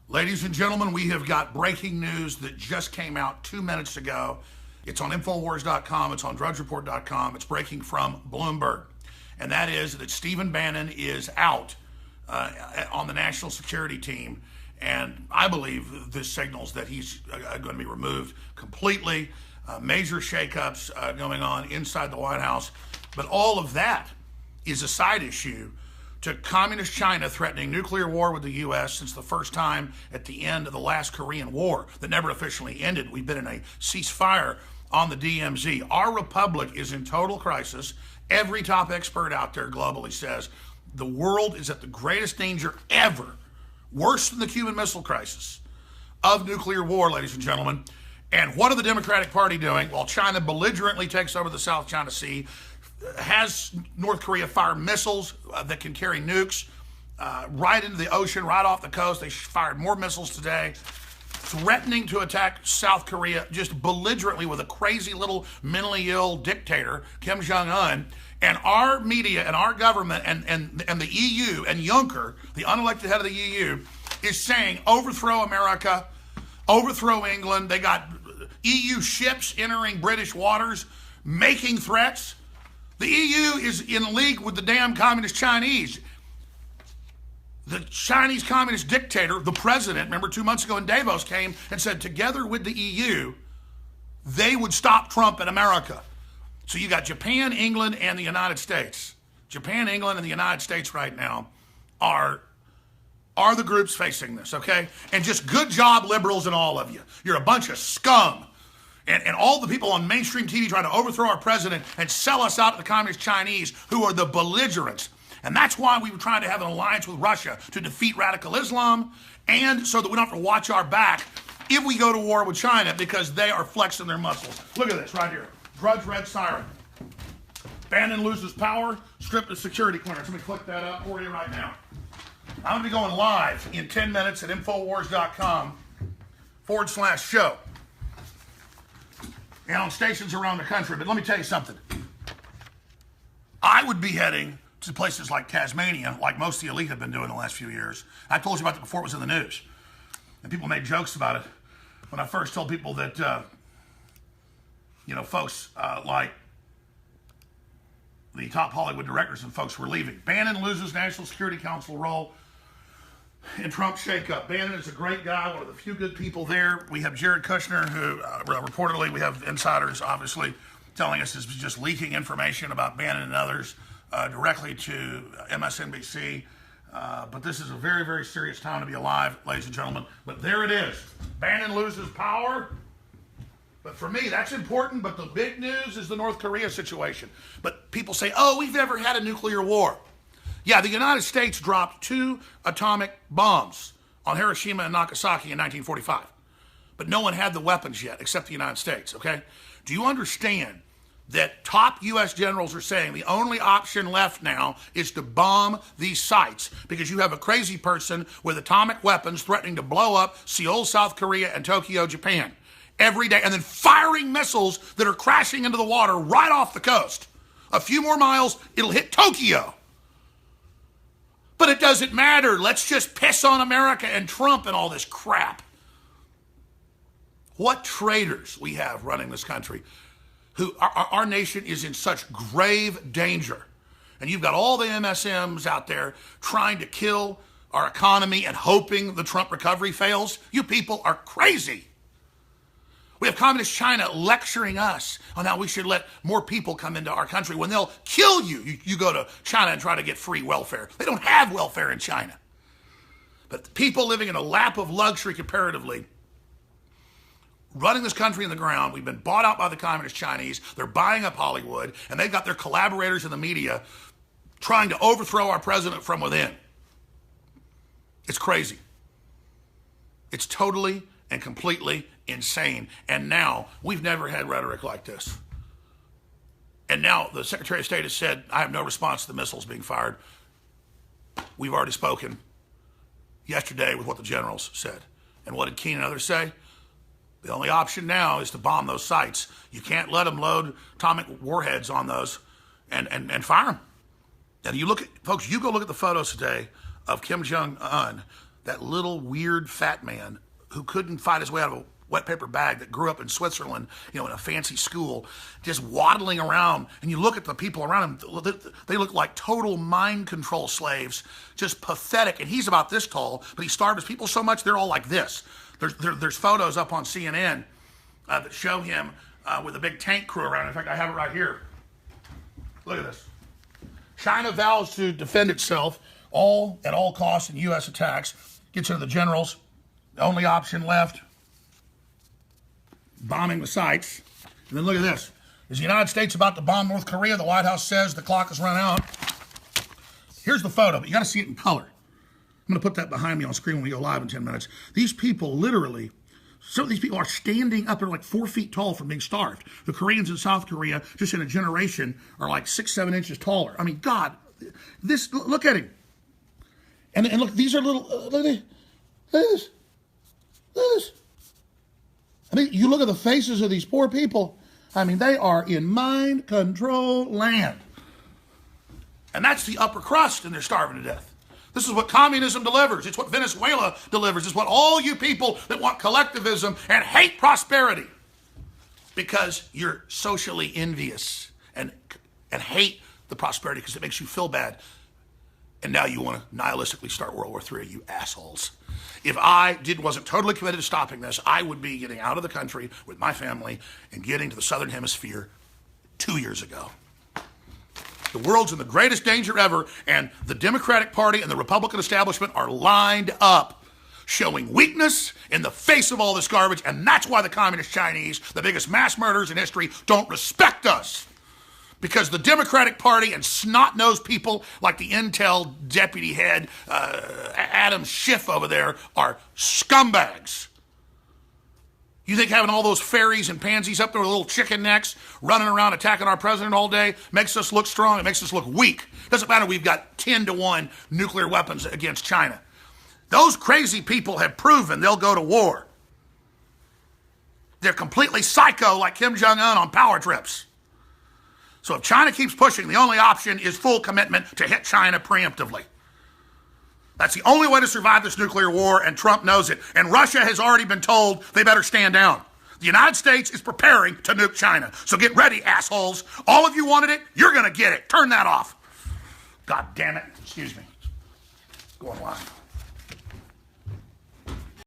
Ladies and gentlemen, we have got breaking news that just came out 2 minutes ago. It's on Infowars.com, it's on DrudgeReport.com, it's breaking from Bloomberg. And that is that Stephen Bannon is out on the national security team. And I believe this signals that he's going to be removed completely. Major shakeups going on inside the White House. But all of that is a side issue to Communist China threatening nuclear war with the U.S. since the first time at the end of the last Korean War that never officially ended. We've been in a ceasefire on the DMZ. Our republic is in total crisis. Every top expert out there globally says the world is at the greatest danger ever, worse than the Cuban Missile Crisis, of nuclear war, ladies and gentlemen. And what are the Democratic Party doing? While China belligerently takes over the South China Sea, has North Korea fire missiles that can carry nukes right into the ocean, right off the coast. They fired more missiles today, threatening to attack South Korea just belligerently with a crazy little mentally ill dictator, Kim Jong-un. And our media and our government and the EU and Juncker, the unelected head of the EU, is saying overthrow America, overthrow England. They got EU ships entering British waters, making threats. The EU is in league with the damn communist Chinese. The Chinese communist dictator, the president, remember 2 months ago in Davos, came and said together with the EU, they would stop Trump in America. So you got Japan, England, and the United States. Japan, England, and the United States right now are the groups facing this, okay? And just good job, liberals and all of you. You're a bunch of scum. And all the people on mainstream TV trying to overthrow our president and sell us out to the communist Chinese, who are the belligerents. And that's why we were trying to have an alliance with Russia to defeat radical Islam, and so that we don't have to watch our back if we go to war with China, because they are flexing their muscles. Look at this right here. Drudge red siren. Bannon loses power, stripped of security clearance. Let me click that up for you right now. I'm going to be going live in 10 minutes at Infowars.com/show. And on stations around the country. But let me tell you something. I would be heading to places like Tasmania, like most of the elite have been doing the last few years. I told you about it before it was in the news. And people made jokes about it when I first told people that, folks like the top Hollywood directors and folks were leaving. Bannon loses National Security Council role in Trump shakeup. Bannon is a great guy, one of the few good people there. We have Jared Kushner, who reportedly, we have insiders obviously telling us is just leaking information about Bannon and others directly to MSNBC. But this is a very, very serious time to be alive, ladies and gentlemen. But there it is. Bannon loses power. But for me, that's important. But the big news is the North Korea situation. But people say, oh, we've never had a nuclear war. Yeah, the United States dropped 2 atomic bombs on Hiroshima and Nagasaki in 1945. But no one had the weapons yet, except the United States, okay? Do you understand that top U.S. generals are saying the only option left now is to bomb these sites, because you have a crazy person with atomic weapons threatening to blow up Seoul, South Korea, and Tokyo, Japan every day, and then firing missiles that are crashing into the water right off the coast. A few more miles, it'll hit Tokyo. But it doesn't matter. Let's just piss on America and Trump and all this crap. What traitors we have running this country. Our nation is in such grave danger. And you've got all the MSMs out there trying to kill our economy and hoping the Trump recovery fails. You people are crazy. We have Communist China lecturing us on how we should let more people come into our country when they'll kill you. You go to China and try to get free welfare. They don't have welfare in China. But the people living in a lap of luxury comparatively, running this country in the ground, we've been bought out by the Communist Chinese. They're buying up Hollywood, and they've got their collaborators in the media trying to overthrow our president from within. It's crazy. It's totally and completely insane. And now, we've never had rhetoric like this. And now the Secretary of State has said, I have no response to the missiles being fired. We've already spoken yesterday with what the generals said. And what did Keane and others say? The only option now is to bomb those sites. You can't let them load atomic warheads on those and fire them. And you look at, folks, you go look at the photos today of Kim Jong-un. that little weird fat man who couldn't fight his way out of a wet paper bag, that grew up in Switzerland, in a fancy school, just waddling around. And you look at the people around him, they look like total mind control slaves, just pathetic. And he's about this tall, but he starves people so much, they're all like this. There's photos up on CNN that show him with a big tank crew around. In fact, I have it right here. Look at this. China vows to defend itself at all costs in U.S. attacks. Gets into the generals. The only option left, bombing the sites. And then look at this. Is the United States about to bomb North Korea? The White House says the clock has run out. Here's the photo, but you got to see it in color. I'm going to put that behind me on screen when we go live in 10 minutes. These people literally, some of these people are standing up. They're like 4 feet tall from being starved. The Koreans in South Korea, just in a generation, are like 6-7 inches taller. I mean, God, look at him. And look, these are little, look at this. Look at this. I mean, you look at the faces of these poor people. I mean, they are in mind control land. And that's the upper crust, and they're starving to death. This is what communism delivers. It's what Venezuela delivers. It's what all you people that want collectivism and hate prosperity, because you're socially envious and hate the prosperity because it makes you feel bad. And now you want to nihilistically start World War III, you assholes. If I wasn't totally committed to stopping this, I would be getting out of the country with my family and getting to the Southern Hemisphere 2 years ago. The world's in the greatest danger ever, and the Democratic Party and the Republican establishment are lined up, showing weakness in the face of all this garbage, and that's why the Communist Chinese, the biggest mass murderers in history, don't respect us. Because the Democratic Party and snot-nosed people like the Intel deputy head, Adam Schiff over there, are scumbags. You think having all those fairies and pansies up there with little chicken necks running around attacking our president all day makes us look strong? It makes us look weak. Doesn't matter we've got 10-to-1 nuclear weapons against China. Those crazy people have proven they'll go to war. They're completely psycho like Kim Jong-un on power trips. So if China keeps pushing, the only option is full commitment to hit China preemptively. That's the only way to survive this nuclear war, and Trump knows it. And Russia has already been told they better stand down. The United States is preparing to nuke China. So get ready, assholes. All of you wanted it, you're going to get it. Turn that off. God damn it. Excuse me. Going live.